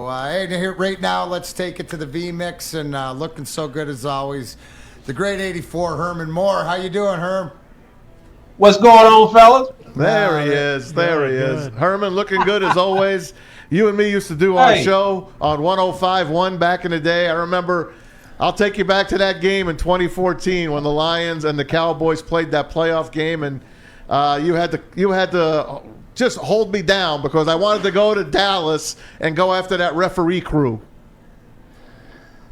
Right now, let's take it to the V-Mix, and looking so good as always. The great 84, Herman Moore. How you doing, Herm? What's going on, fellas? There he is. There he is. Herman looking good as always. You and me used to do our show on 105.1 back in the day. I remember, I'll take you back to that game in 2014 when the Lions and the Cowboys played that playoff game, and you had to just hold me down because I wanted to go to Dallas and go after that referee crew.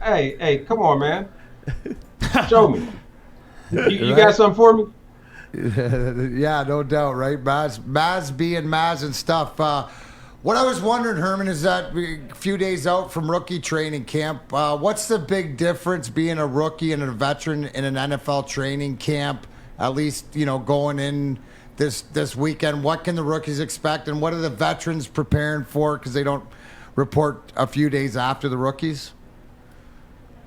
Hey, come on, man. Show me. You got something for me? Yeah, no doubt, right? Maz being Maz and stuff. What I was wondering, Herman, is that a few days out from rookie training camp, what's the big difference being a rookie and a veteran in an NFL training camp, at least, going in this weekend? What can the rookies expect, and what are the veterans preparing for because they don't report a few days after the rookies?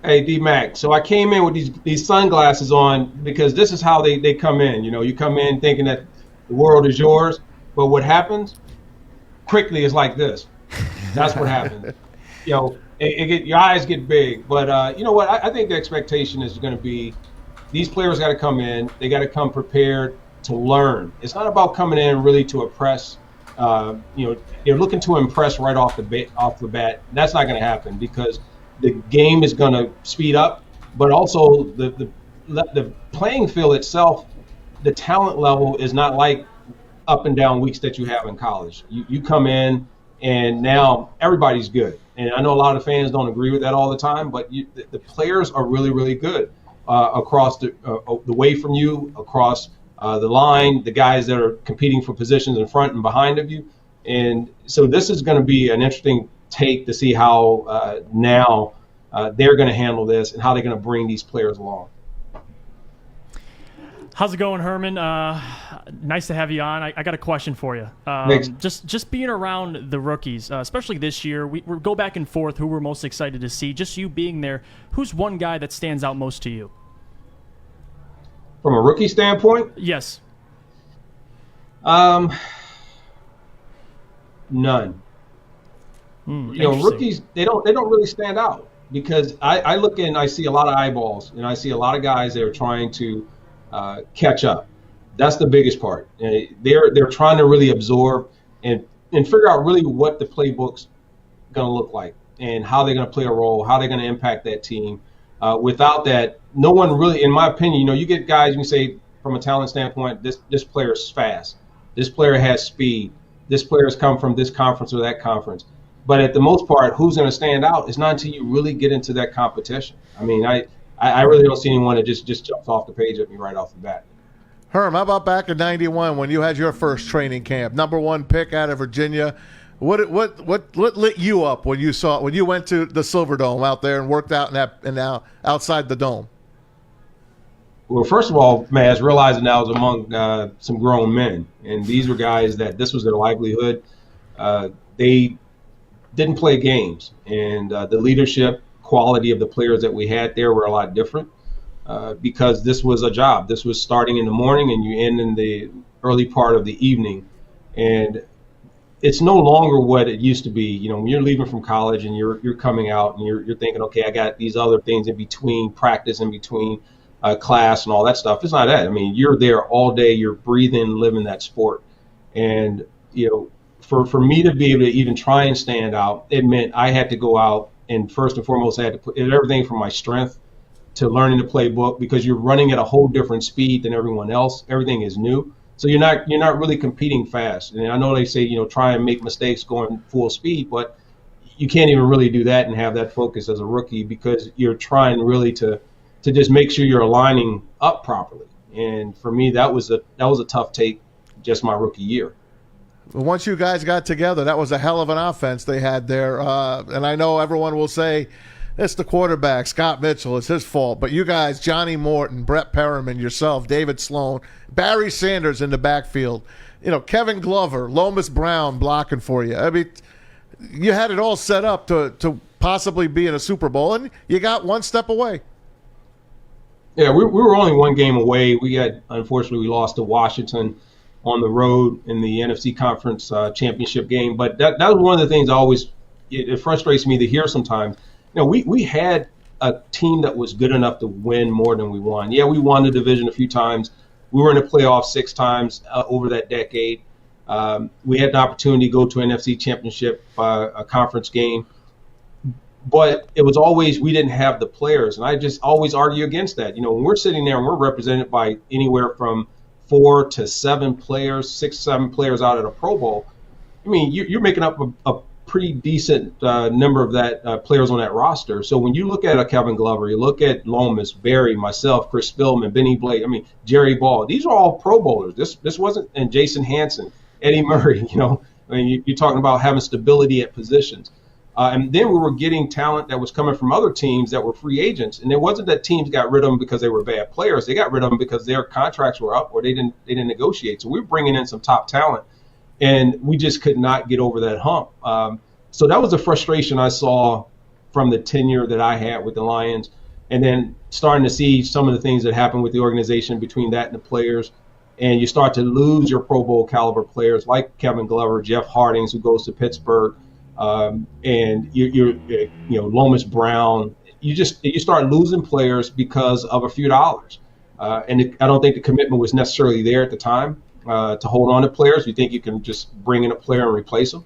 Hey, Dmac. So I came in with these sunglasses on because this is how they come in. You come in thinking that the world is yours, but what happens quickly is like this. That's what happens. Your eyes get big. But you know what? I think the expectation is going to be these players got to come in. They got to come prepared to learn. It's not about coming in really to impress. They're looking to impress right off the bat. That's not going to happen because the game is going to speed up, but also the playing field itself, the talent level is not like up and down weeks that you have in college. You come in and now everybody's good. And I know a lot of fans don't agree with that all the time, but the players are really, really good across the way from you, across the line, the guys that are competing for positions in front and behind of you. And so this is going to be an interesting take to see how now they're going to handle this and how they're going to bring these players along. How's it going, Herman? Nice to have you on. I got a question for you. Just being around the rookies, especially this year, we go back and forth who we're most excited to see. Just you being there, who's one guy that stands out most to you? From a rookie standpoint? Yes. None. Rookies, they don't really stand out because I look and I see a lot of eyeballs and I see a lot of guys that are trying to catch up. That's the biggest part. They're trying to really absorb and figure out really what the playbook's going to look like and how they're going to play a role, how they're going to impact that team. Without that, no one really, in my opinion, you get guys, you can say from a talent standpoint, this player is fast. This player has speed. This player has come from this conference or that conference. But at the most part, who's going to stand out is not until you really get into that competition. I mean, I really don't see anyone that just jumps off the page at me right off the bat. Herm, how about back in '91 when you had your first training camp, #1 pick out of Virginia? What lit you up when you went to the Silverdome out there and worked out outside the dome? Well, first of all, Maz, realizing I was among some grown men, and these were guys that this was their livelihood. They didn't play games, and the leadership quality of the players that we had there were a lot different because this was a job. This was starting in the morning and you end in the early part of the evening, and it's no longer what it used to be. When you're leaving from college and you're coming out and you're thinking, okay, I got these other things in between practice, in between class and all that stuff. It's not that. I mean, you're there all day, you're breathing, living that sport. And, for me to be able to even try and stand out, it meant I had to go out and first and foremost, I had to put everything from my strength to learning the playbook because you're running at a whole different speed than everyone else. Everything is new. So you're not really competing fast. And I know they say, try and make mistakes going full speed, but you can't even really do that and have that focus as a rookie because you're trying really to just make sure you're aligning up properly. And for me, that was a tough take just my rookie year. Once you guys got together, that was a hell of an offense they had there. And I know everyone will say it's the quarterback, Scott Mitchell, it's his fault. But you guys, Johnny Morton, Brett Perriman, yourself, David Sloan, Barry Sanders in the backfield, Kevin Glover, Lomas Brown blocking for you. I mean, you had it all set up to possibly be in a Super Bowl, and you got one step away. Yeah, we were only one game away. Unfortunately, we lost to Washington on the road in the NFC Conference championship game. But that was one of the things I always it frustrates me to hear sometimes. We had a team that was good enough to win more than we won. Yeah, we won the division a few times. We were in the playoffs 6 times over that decade. We had the opportunity to go to an NFC championship, a conference game. But it was always, we didn't have the players. And I just always argue against that. When we're sitting there and we're represented by anywhere from 4 to 7 players, 6, 7 players out at a Pro Bowl, I mean, you're making up a pretty decent number of that players on that roster. So when you look at a Kevin Glover, you look at Lomas, Barry, myself, Chris Spillman, Benny Blake, Jerry Ball, these are all Pro Bowlers. This wasn't, and Jason Hanson, Eddie Murray, you're talking about having stability at positions. And then we were getting talent that was coming from other teams that were free agents. And it wasn't that teams got rid of them because they were bad players. They got rid of them because their contracts were up or they didn't negotiate. So we were bringing in some top talent, and we just could not get over that hump. So that was the frustration I saw from the tenure that I had with the Lions. And then starting to see some of the things that happened with the organization between that and the players. And you start to lose your Pro Bowl caliber players like Kevin Glover, Jeff Hardings, who goes to Pittsburgh, and you're Lomas Brown. You start losing players because of a few dollars, and I don't think the commitment was necessarily there at the time to hold on to players. You think you can just bring in a player and replace them,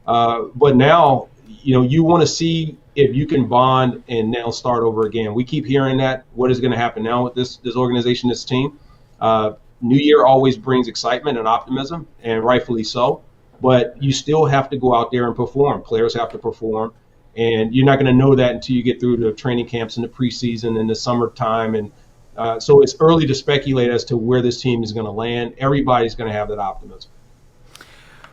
but now you want to see if you can bond and now start over again. We keep hearing that. What is going to happen now with this organization, this team? New Year always brings excitement and optimism, and rightfully so. But you still have to go out there and perform. Players have to perform. And you're not going to know that until you get through the training camps in the preseason and the summertime. And so it's early to speculate as to where this team is going to land. Everybody's going to have that optimism.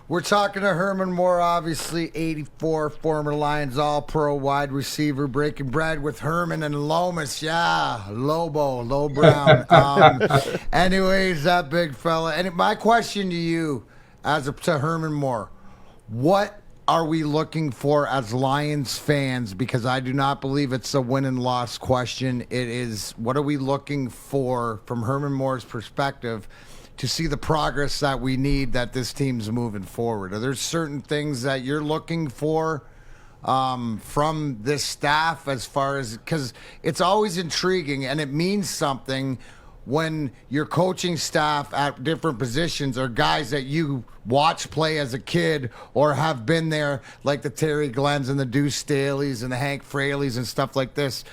We're talking to Herman Moore, obviously 84, former Lions All-Pro wide receiver, breaking bread with Herman and Lomas. Yeah, Low Brown. Anyways, that big fella. And my question to you, to Herman Moore, what are we looking for as Lions fans? Because I do not believe it's a win and loss question. It is, what are we looking for from Herman Moore's perspective to see the progress that we need, that this team's moving forward? Are there certain things that you're looking for from this staff, as far as, because it's always intriguing and it means something when your coaching staff at different positions are guys that you watch play as a kid or have been there, like the Terry Glenns and the Deuce Staleys and the Hank Fraleys and stuff like this.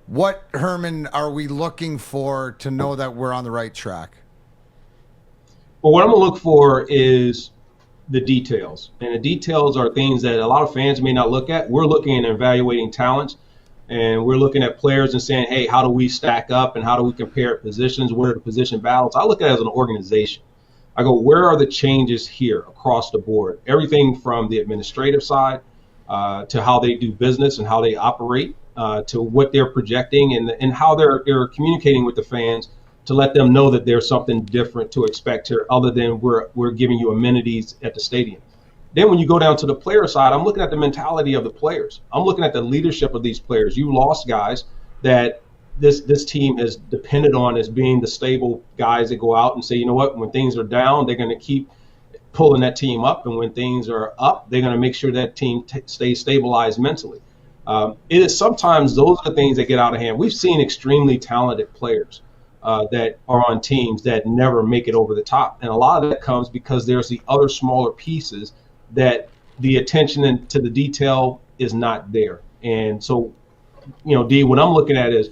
What, Herman, are we looking for to know that we're on the right track? Well, what I'm going to look for is the details. And the details are things that a lot of fans may not look at. We're looking and evaluating talents. And we're looking at players and saying, hey, how do we stack up and how do we compare positions? What are the position battles? I look at it as an organization. I go, where are the changes here across the board? Everything from the administrative side to how they do business and how they operate, to what they're projecting and how they're communicating with the fans to let them know that there's something different to expect here other than we're giving you amenities at the stadium. Then when you go down to the player side, I'm looking at the mentality of the players. I'm looking at the leadership of these players. You lost guys that this team has depended on as being the stable guys that go out and say, you know what, when things are down, they're going to keep pulling that team up. And when things are up, they're going to make sure that team stays stabilized mentally. It is sometimes those are the things that get out of hand. We've seen extremely talented players that are on teams that never make it over the top. And a lot of that comes because there's the other smaller pieces that the attention to the detail is not there. And so, D, what I'm looking at is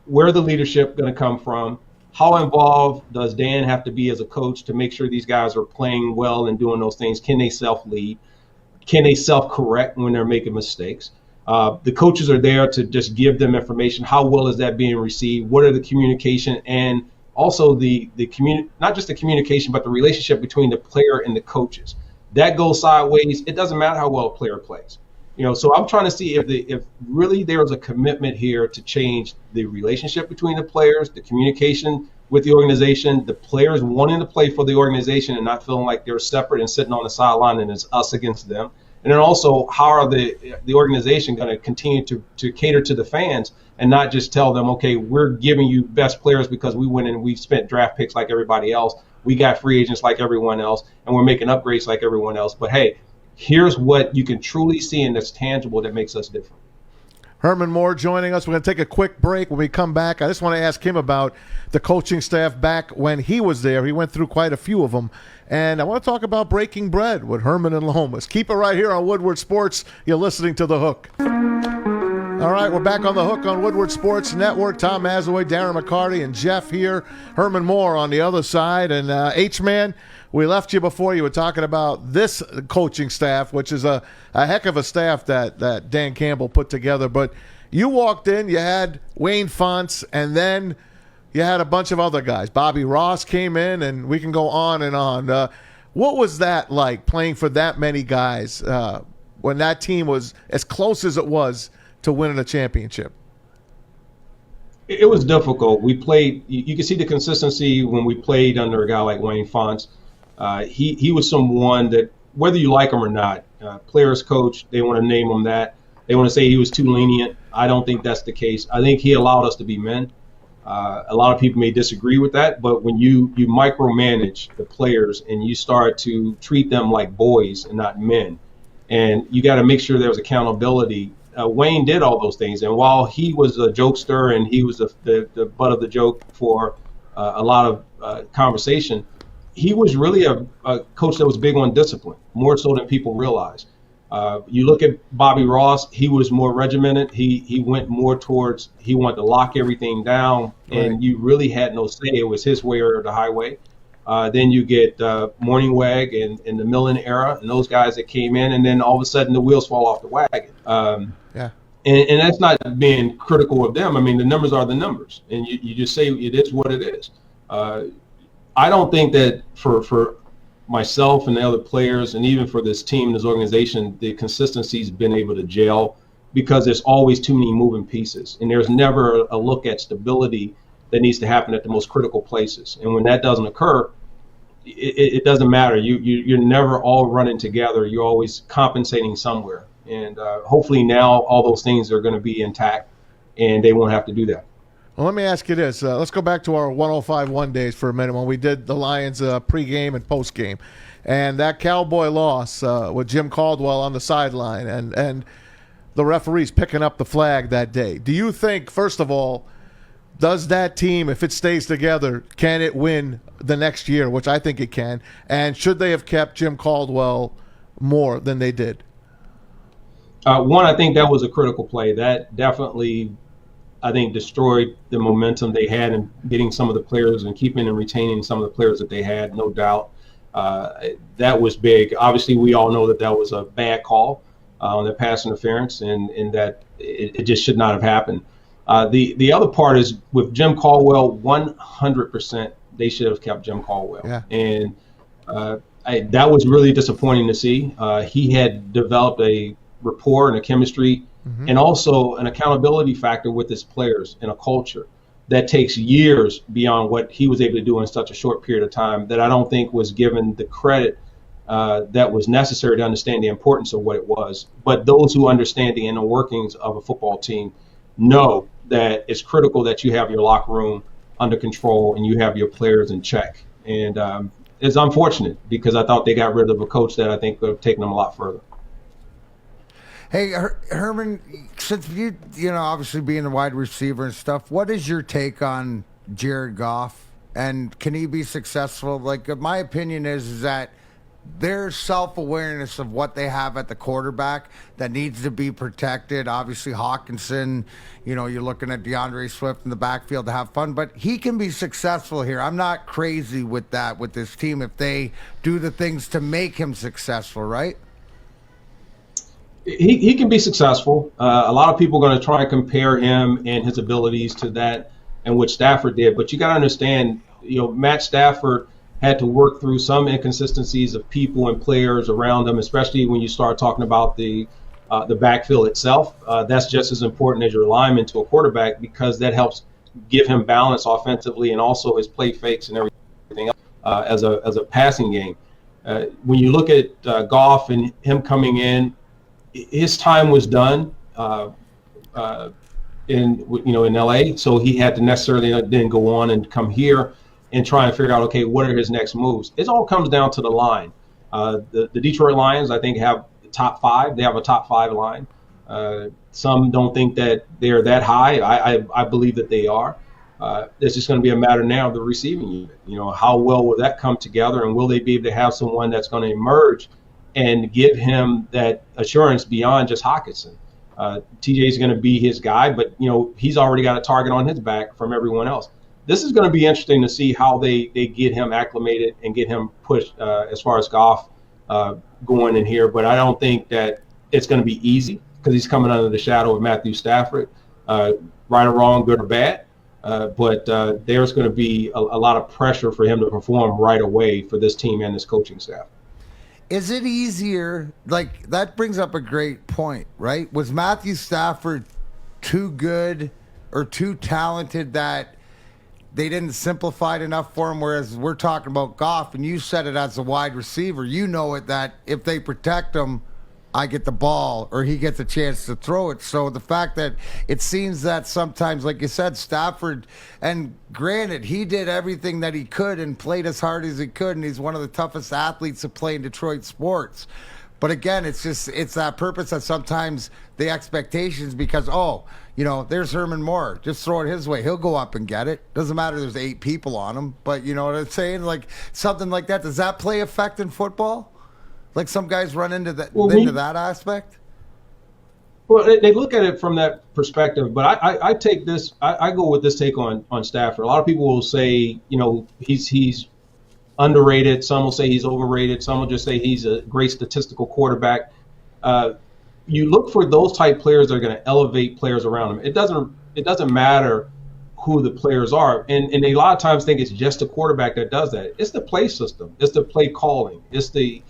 where the leadership going to come from? How involved does Dan have to be as a coach to make sure these guys are playing well and doing those things? Can they self-lead? Can they self-correct when they're making mistakes? The coaches are there to just give them information. How well is that being received? What are the communication and also the not just the communication, but the relationship between the player and the coaches? That goes sideways. It doesn't matter how well a player plays. So I'm trying to see if really there's a commitment here to change the relationship between the players, the communication with the organization, the players wanting to play for the organization and not feeling like they're separate and sitting on the sideline and it's us against them. And then also, how are the organization going to continue to cater to the fans and not just tell them, okay, we're giving you best players because we went and we spent draft picks like everybody else. We got free agents like everyone else, and we're making upgrades like everyone else. But, hey, here's what you can truly see and that's tangible that makes us different. Herman Moore joining us. We're going to take a quick break. When we come back, I just want to ask him about the coaching staff back when he was there. He went through quite a few of them. And I want to talk about breaking bread with Herman and Lomas. Keep it right here on Woodward Sports. You're listening to The Hook. All right, we're back on The Hook on Woodward Sports Network. Tom Mazaway, Darren McCarty, and Jeff here. Herman Moore on the other side. And H-Man, we left you before. You were talking about this coaching staff, which is a heck of a staff that Dan Campbell put together. But you walked in, you had Wayne Fonts, and then you had a bunch of other guys. Bobby Ross came in, and we can go on and on. What was that like, playing for that many guys when that team was as close as it was to winning a championship? It was difficult. We played. You can see the consistency when we played under a guy like Wayne Fonts. He was someone that, whether you like him or not, players coach, they want to name him that. They want to say he was too lenient. I don't think that's the case. I think he allowed us to be men. A lot of people may disagree with that, but when you micromanage the players and you start to treat them like boys and not men, and you got to make sure there's accountability. Wayne did all those things, and while he was a jokester and he was the butt of the joke for a lot of conversation, he was really a coach that was big on discipline, more so than people realize. You look at Bobby Ross, he was more regimented. He went more towards, he wanted to lock everything down, and you really had no say. It was his way or the highway. Then you get Morningweg and the Millen era, and those guys that came in, and then all of a sudden the wheels fall off the wagon. And that's not being critical of them. I mean, the numbers are the numbers, and you just say it is what it is. I don't think that for myself and the other players, and even for this team, this organization, the consistency's been able to gel because there's always too many moving pieces, and there's never a look at stability that needs to happen at the most critical places. And when that doesn't occur, it doesn't matter. You're never all running together. You're always compensating somewhere. And hopefully now all those things are going to be intact, and they won't have to do that. Well, let me ask you this. Let's go back to our 105-1 days for a minute when we did the Lions pregame and postgame. And that Cowboy loss with Jim Caldwell on the sideline and the referees picking up the flag that day. Do you think, first of all, does that team, if it stays together, can it win the next year, which I think it can? And should they have kept Jim Caldwell more than they did? One, I think that was a critical play. That definitely, I think, destroyed the momentum they had in getting some of the players and keeping and retaining some of the players that they had, no doubt. That was big. Obviously, we all know that was a bad call on the pass interference, and that it just should not have happened. The other part is with Jim Caldwell, 100% they should have kept Jim Caldwell. Yeah. And that was really disappointing to see. He had developed a rapport and a chemistry and also an accountability factor with his players and a culture that takes years beyond what he was able to do in such a short period of time that I don't think was given the credit that was necessary to understand the importance of what it was. But those who understand the inner workings of a football team know that it's critical that you have your locker room under control and you have your players in check. And it's unfortunate because I thought they got rid of a coach that I think could have taken them a lot further. Hey, Herman, since you obviously being a wide receiver and stuff, what is your take on Jared Goff? And can he be successful? Like, my opinion is that their self-awareness of what they have at the quarterback that needs to be protected. Obviously, Hawkinson, you're looking at DeAndre Swift in the backfield to have fun, but he can be successful here. I'm not crazy with that with this team if they do the things to make him successful, right? He can be successful. A lot of people are going to try and compare him and his abilities to that and what Stafford did. But you got to understand, Matt Stafford had to work through some inconsistencies of people and players around him, especially when you start talking about the backfield itself. That's just as important as your alignment to a quarterback because that helps give him balance offensively and also his play fakes and everything else, as a passing game. When you look at Goff and him coming in, his time was done in LA, so he had to necessarily then go on and come here and try and figure out, okay, what are his next moves? It all comes down to the line. The Detroit Lions, I think, have top 5. They have a top 5 line. Some don't think that they're that high. I believe that they are. It's just going to be a matter now of the receiving unit. How well will that come together, and will they be able to have someone that's going to emerge and give him that assurance beyond just Hockenson? TJ is going to be his guy, but he's already got a target on his back from everyone else. This is going to be interesting to see how they get him acclimated and get him pushed as far as Goff going in here. But I don't think that it's going to be easy because he's coming under the shadow of Matthew Stafford, right or wrong, good or bad. But there's going to be a lot of pressure for him to perform right away for this team and this coaching staff. Is it easier? Like, that brings up a great point, right? Was Matthew Stafford too good or too talented that they didn't simplify it enough for him? Whereas we're talking about Goff, and you said it as a wide receiver. You know it that if they protect him, I get the ball or he gets a chance to throw it. So the fact that it seems that sometimes, like you said, Stafford, and granted, he did everything that he could and played as hard as he could, and he's one of the toughest athletes to play in Detroit sports. But again, it's that purpose that sometimes the expectations, because, there's Herman Moore. Just throw it his way. He'll go up and get it. Doesn't matter there's 8 people on him. But you know what I'm saying? Like, something like that. Does that play effect in football? Like, some guys run into that aspect? Well, they look at it from that perspective, but I take this. I go with this take on Stafford. A lot of people will say, he's underrated. Some will say he's overrated. Some will just say he's a great statistical quarterback. You look for those type players that are going to elevate players around him. It doesn't matter who the players are, and they a lot of times think it's just the quarterback that does that. It's the play system. It's the play calling. It's the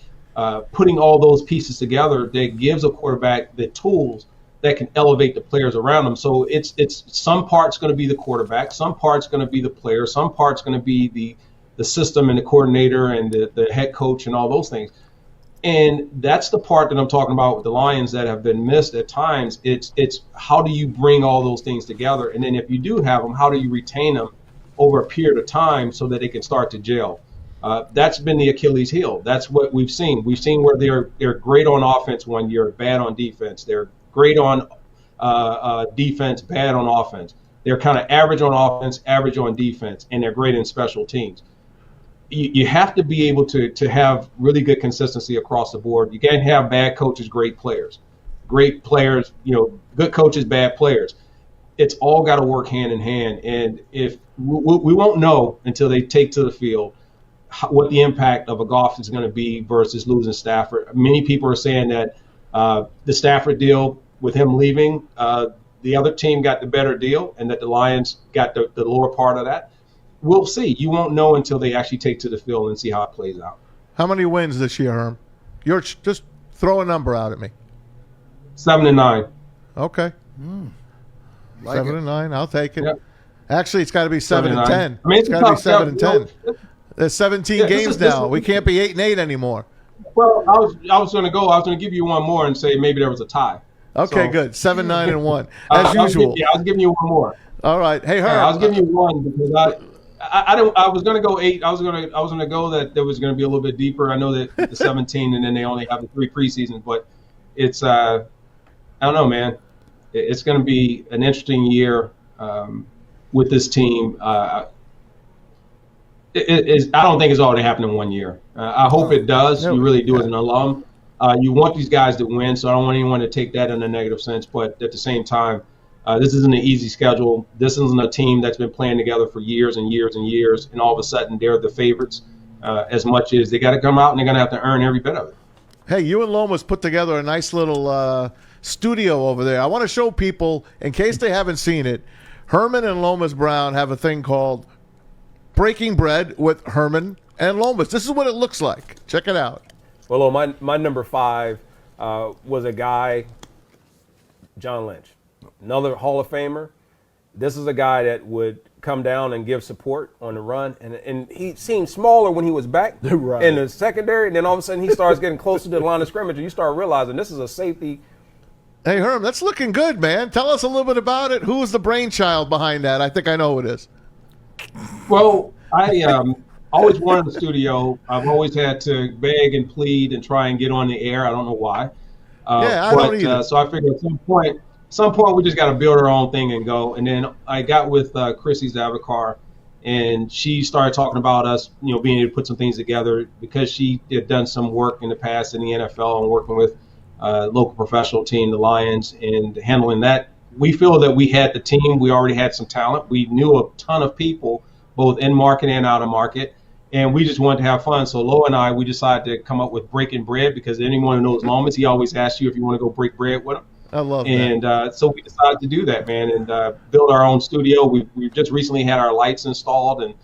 putting all those pieces together that gives a quarterback the tools that can elevate the players around them. So it's some parts going to be the quarterback, some parts going to be the player, some parts going to be the system and the coordinator and the head coach and all those things. And that's the part that I'm talking about with the Lions that have been missed at times. It's how do you bring all those things together? And then if you do have them, how do you retain them over a period of time so that they can start to gel? That's been the Achilles heel. That's what we've seen. We've seen where they're great on offense one year, bad on defense. They're great on defense, bad on offense. They're kind of average on offense, average on defense, and they're great in special teams. You have to be able to have really good consistency across the board. You can't have bad coaches, great players. Great players, good coaches, bad players. It's all got to work hand in hand. And if we won't know until they take to the field what the impact of a Goff is going to be versus losing Stafford. Many people are saying that the Stafford deal with him leaving, the other team got the better deal and that the Lions got the lower part of that. We'll see. You won't know until they actually take to the field and see how it plays out. How many wins this year, Herm? You're just throw a number out at me. 7-9. Okay. Like 7-9. I'll take it. Yep. Actually, it's got to be 7-10. I mean, It's got to be 7-10. This There's 17 games now. We can't be 8-8 anymore. Well, I was going to give you one more and say maybe there was a tie. Okay, So, good. 7-9-1 as usual. I was giving you one more. All right. Hey, Herm. I was giving you one because I was going to go 8. I was going to go that there was going to be a little bit deeper. I know that the 17 and then they only have the 3 preseasons, but it's I don't know, man. It's going to be an interesting year with this team. I don't think it's all going to happen in 1 year. I hope it does. You really do as an alum. You want these guys to win, so I don't want anyone to take that in a negative sense. But at the same time, this isn't an easy schedule. This isn't a team that's been playing together for years and years and years, and all of a sudden they're the favorites as much as they got to come out and they're going to have to earn every bit of it. Hey, you and Lomas put together a nice little studio over there. I want to show people, in case they haven't seen it, Herman and Lomas Brown have a thing called Breaking Bread with Herman and Lomas. This is what it looks like. Check it out. Well, my number 5 was a guy, John Lynch, another Hall of Famer. This is a guy that would come down and give support on the run, and he seemed smaller when he was back Right. in the secondary, and then all of a sudden he starts getting closer to the line of scrimmage, and you start realizing this is a safety. Hey, Herm, that's looking good, man. Tell us a little bit about it. Who was the brainchild behind that? I think I know who it is. Well, always wanted a studio. I've always had to beg and plead and try and get on the air. I don't know why. I don't either. So I figured at some point we just got to build our own thing and go. And then I got with Chrissy Zavacar, and she started talking about us, being able to put some things together because she had done some work in the past in the NFL and working with local professional team, the Lions, and handling that. We feel that we had the team. We already had some talent. We knew a ton of people, both in market and out of market. And we just wanted to have fun. So Lo and I, we decided to come up with Breaking Bread because anyone who knows Lomas, he always asks you if you want to go break bread with him. I love that. And so we decided to do that, man, and build our own studio. We've just recently had our lights installed and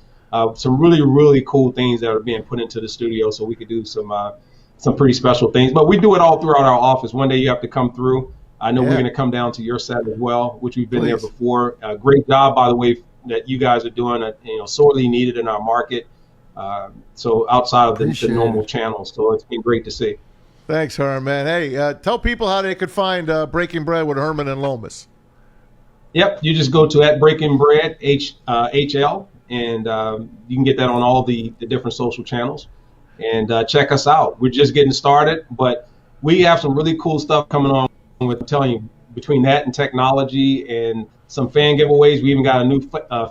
some really, really cool things that are being put into the studio so we could do some pretty special things. But we do it all throughout our office. One day you have to come through. I know we're going to come down to your set as well, which we've been there before. Great job, by the way, that you guys are doing, sorely needed in our market. So outside of the normal channels. So it's been great to see. Thanks, Herman. Hey, tell people how they could find Breaking Bread with Herman and Lomas. Yep, you just go to @Breaking Bread HL, and you can get that on all the different social channels. And check us out. We're just getting started, but we have some really cool stuff coming on. I'm telling you, between that and technology and some fan giveaways, we even got a new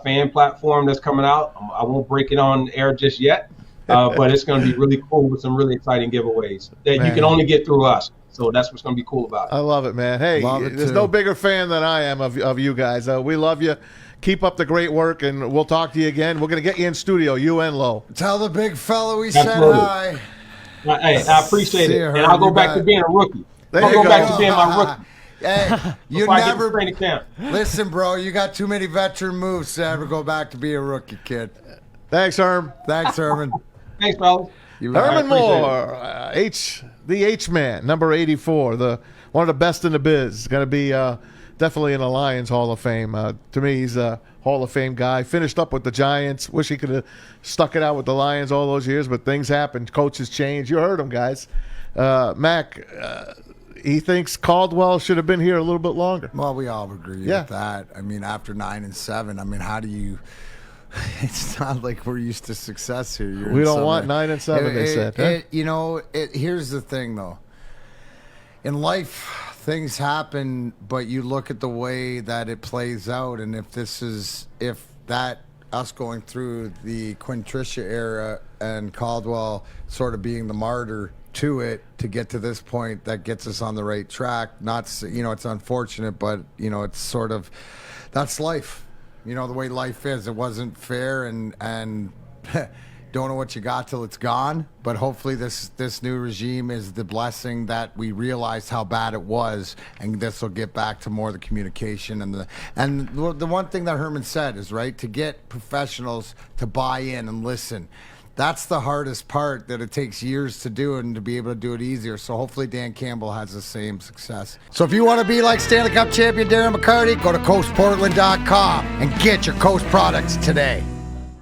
fan platform that's coming out. I won't break it on air just yet, but it's going to be really cool with some really exciting giveaways that you can only get through us. So that's what's going to be cool about it. I love it, man. Hey, there's no bigger fan than I am of you guys. We love you. Keep up the great work, and we'll talk to you again. We're going to get you in studio, you and Lo. Tell the big fella we said hi. Hey, I appreciate it. And I'll go back to being a rookie. I'll go back to being my rookie. Hey, you never training camp. Listen, bro, you got too many veteran moves to ever go back to be a rookie, kid. Thanks, Herm. Thanks, Herman. Thanks, fellas. Herman Moore, the H-Man, number 84, one of the best in the biz. Going to be definitely in the Lions Hall of Fame. To me, he's a Hall of Fame guy. Finished up with the Giants. Wish he could have stuck it out with the Lions all those years, but things happen. Coaches change. You heard him, guys. Mac, he thinks Caldwell should have been here a little bit longer. Well, we all agree with that. I mean, after 9-7, I mean, how do you – it's not like we're used to success here. We don't want 9-7, they said. Here's the thing, though. In life, things happen, but you look at the way that it plays out, and if us going through the Quinn Tricia era and Caldwell sort of being the martyr to it to get to this point that gets us on the right track. It's unfortunate, but it's sort of, that's life. The way life is. It wasn't fair, and don't know what you got till it's gone. But hopefully this new regime is the blessing that we realized how bad it was, and this will get back to more of the communication and the one thing that Herman said is right, to get professionals to buy in and listen. That's the hardest part, that it takes years to do and to be able to do it easier. So hopefully Dan Campbell has the same success. So if you want to be like Stanley Cup champion Darren McCarty, go to CoastPortland.com and get your Coast products today.